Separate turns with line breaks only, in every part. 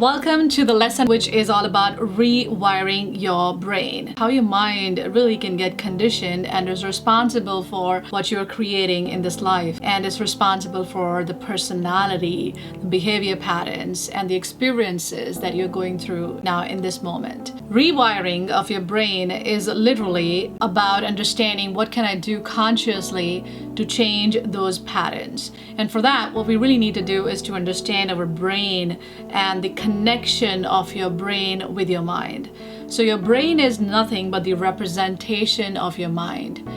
Welcome to the lesson which is all about rewiring your brain. How your mind really can get conditioned and is responsible for what you're creating in this life and is responsible for the personality, the behavior patterns, and the experiences that you're going through now in this moment. Rewiring of your brain is literally about understanding what can I do consciously to change those patterns. And for that, what we really need to do is to understand our brain and the connection of your brain with your mind. So your brain is nothing but the representation of your mind.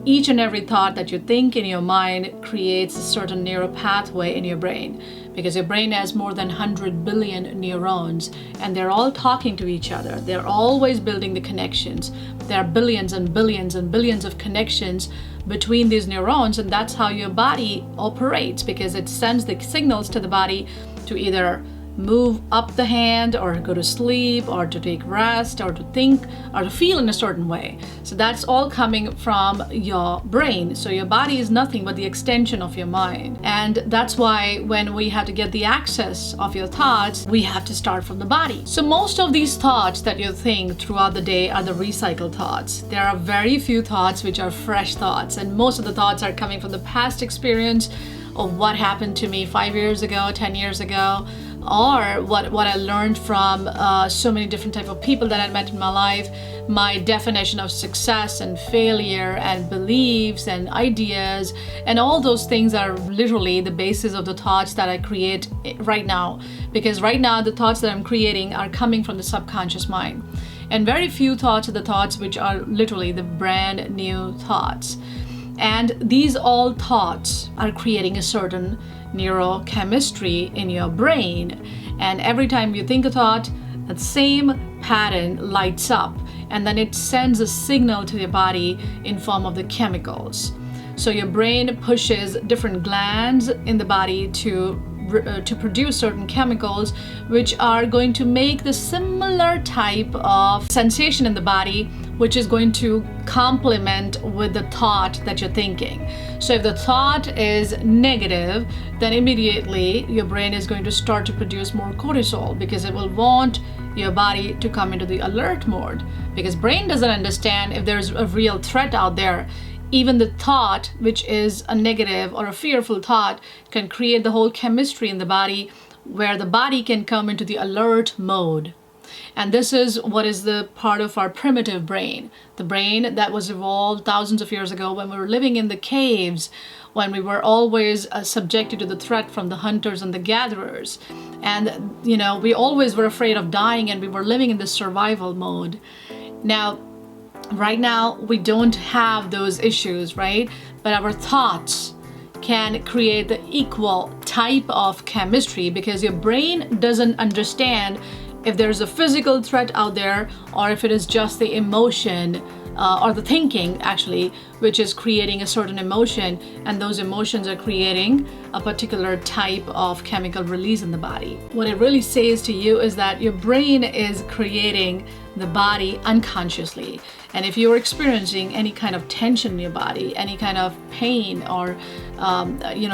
Each and every thought that you think in your mind creates a certain neural pathway in your brain, because your brain has more than 100 billion neurons and they're all talking to each other. They're always building the connections. There are billions and billions and billions of connections between these neurons, and that's how your body operates, because it sends the signals to the body to either move up the hand or go to sleep or to take rest or to think or to feel in a certain way. So that's all coming from your brain. So your body is nothing but the extension of your mind. And that's why when we have to get the access of your thoughts, we have to start from the body. So most of these thoughts that you think throughout the day are the recycled thoughts. There are very few thoughts which are fresh thoughts, and most of the thoughts are coming from the past experience of what happened to me 5 years ago, 10 years ago, or what I learned from so many different type of people that I met in my life, my definition of success and failure and beliefs and ideas, and all those things are literally the basis of the thoughts that I create right now. Because right now the thoughts that I'm creating are coming from the subconscious mind. And very few thoughts are the thoughts which are literally the brand new thoughts. And these all thoughts are creating a certain neurochemistry in your brain. And every time you think a thought, that same pattern lights up, and then it sends a signal to your body in form of the chemicals. So your brain pushes different glands in the body to produce certain chemicals which are going to make the similar type of sensation in the body, which is going to complement with the thought that you're thinking. So if the thought is negative, then immediately your brain is going to start to produce more cortisol, because it will want your body to come into the alert mode, because brain doesn't understand if there's a real threat out there. Even the thought, which is a negative or a fearful thought, can create the whole chemistry in the body where the body can come into the alert mode. And this is what is the part of our primitive brain, the brain that was evolved thousands of years ago when we were living in the caves, when we were always subjected to the threat from the hunters and the gatherers. And, we always were afraid of dying, and we were living in this survival mode. Now, right now, we don't have those issues, right? But our thoughts can create the equal type of chemistry, because your brain doesn't understand if there's a physical threat out there or if it is just the emotion or the thinking, actually, which is creating a certain emotion, and those emotions are creating a particular type of chemical release in the body. What it really says to you is that your brain is creating the body unconsciously. And if you're experiencing any kind of tension in your body, any kind of pain or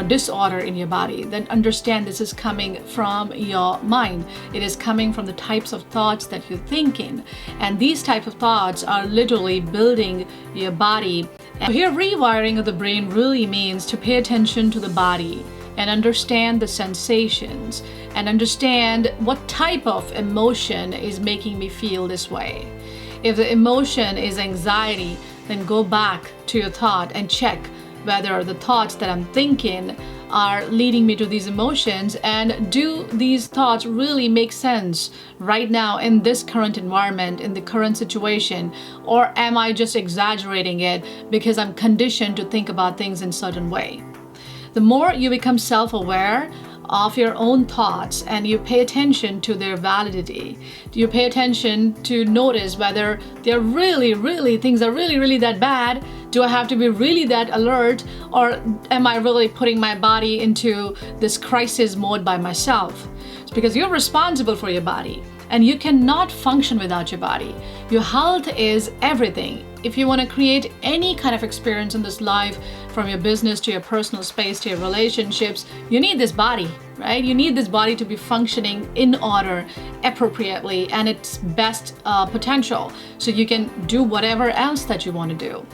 disorder in your body, then understand this is coming from your mind. It is coming from the types of thoughts that you're thinking. And these types of thoughts are literally building your body. And here, rewiring of the brain really means to pay attention to the body and understand the sensations and understand what type of emotion is making me feel this way. If the emotion is anxiety, then go back to your thought and check whether the thoughts that I'm thinking are leading me to these emotions, and do these thoughts really make sense right now in this current environment, in the current situation, or am I just exaggerating it because I'm conditioned to think about things in a certain way? The more you become self-aware of your own thoughts and you pay attention to their validity, you pay attention to notice whether they're things are really that bad. Do I have to be really that alert, or am I really putting my body into this crisis mode by myself? It's because you're responsible for your body and you cannot function without your body. Your health is everything. if you want to create any kind of experience in this life, from your business to your personal space to your relationships, you need this body, right? You need this body to be functioning in order, appropriately, and its best potential, so you can do whatever else that you want to do.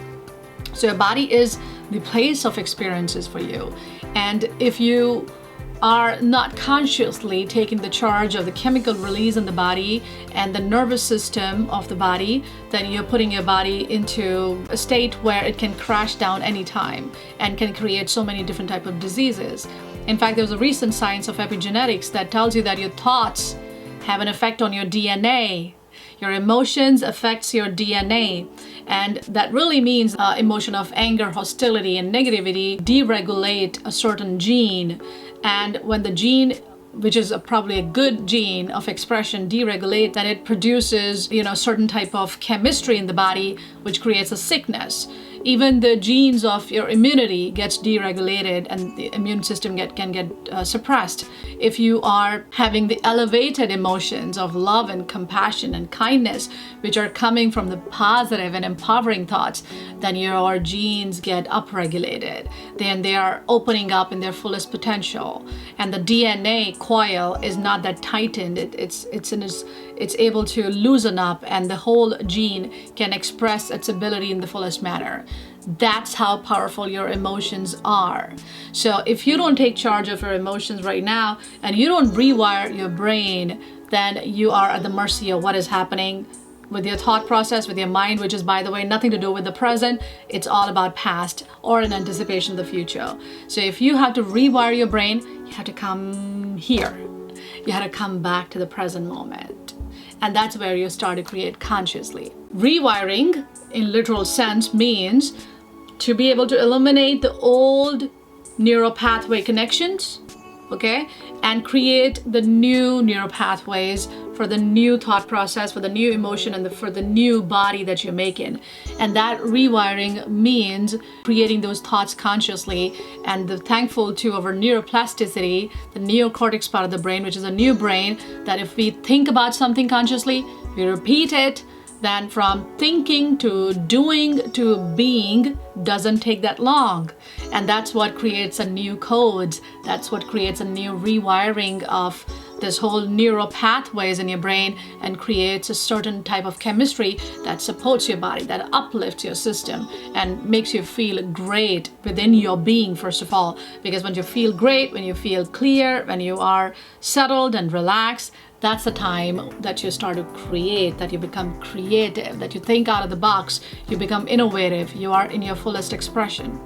So your body is the place of experiences for you. And if you are not consciously taking the charge of the chemical release in the body and the nervous system of the body, then you're putting your body into a state where it can crash down anytime and can create so many different types of diseases. In fact, there's a recent science of epigenetics that tells you that your thoughts have an effect on your DNA. Your emotions affects your DNA, and that really means emotion of anger, hostility, and negativity deregulate a certain gene. And when the gene, which is probably a good gene of expression, deregulate, then it produces, certain type of chemistry in the body, which creates a sickness. Even the genes of your immunity gets deregulated, and the immune system can get suppressed. If you are having the elevated emotions of love and compassion and kindness, which are coming from the positive and empowering thoughts, then your genes get upregulated. Then they are opening up in their fullest potential, and the DNA coil is not that tightened. It's able to loosen up, and the whole gene can express its ability in the fullest manner. That's how powerful your emotions are. So if you don't take charge of your emotions right now, and you don't rewire your brain, then you are at the mercy of what is happening with your thought process, with your mind, which is, by the way, nothing to do with the present. It's all about past or an anticipation of the future. So if you have to rewire your brain, you have to come here. You have to come back to the present moment. And that's where you start to create consciously. Rewiring, in literal sense, means to be able to eliminate the old neural pathway connections, okay, and create the new neural pathways for the new thought process, for the new emotion, and for the new body that you're making. And that rewiring means creating those thoughts consciously, and thankful to our neuroplasticity, the neocortex part of the brain, which is a new brain, that if we think about something consciously, we repeat it, then from thinking to doing to being doesn't take that long. And that's what creates a new codes. That's what creates a new rewiring of this whole neural pathways in your brain, and creates a certain type of chemistry that supports your body, that uplifts your system and makes you feel great within your being, first of all. Because when you feel great, when you feel clear, when you are settled and relaxed, that's the time that you start to create, that you become creative, that you think out of the box, you become innovative, you are in your fullest expression.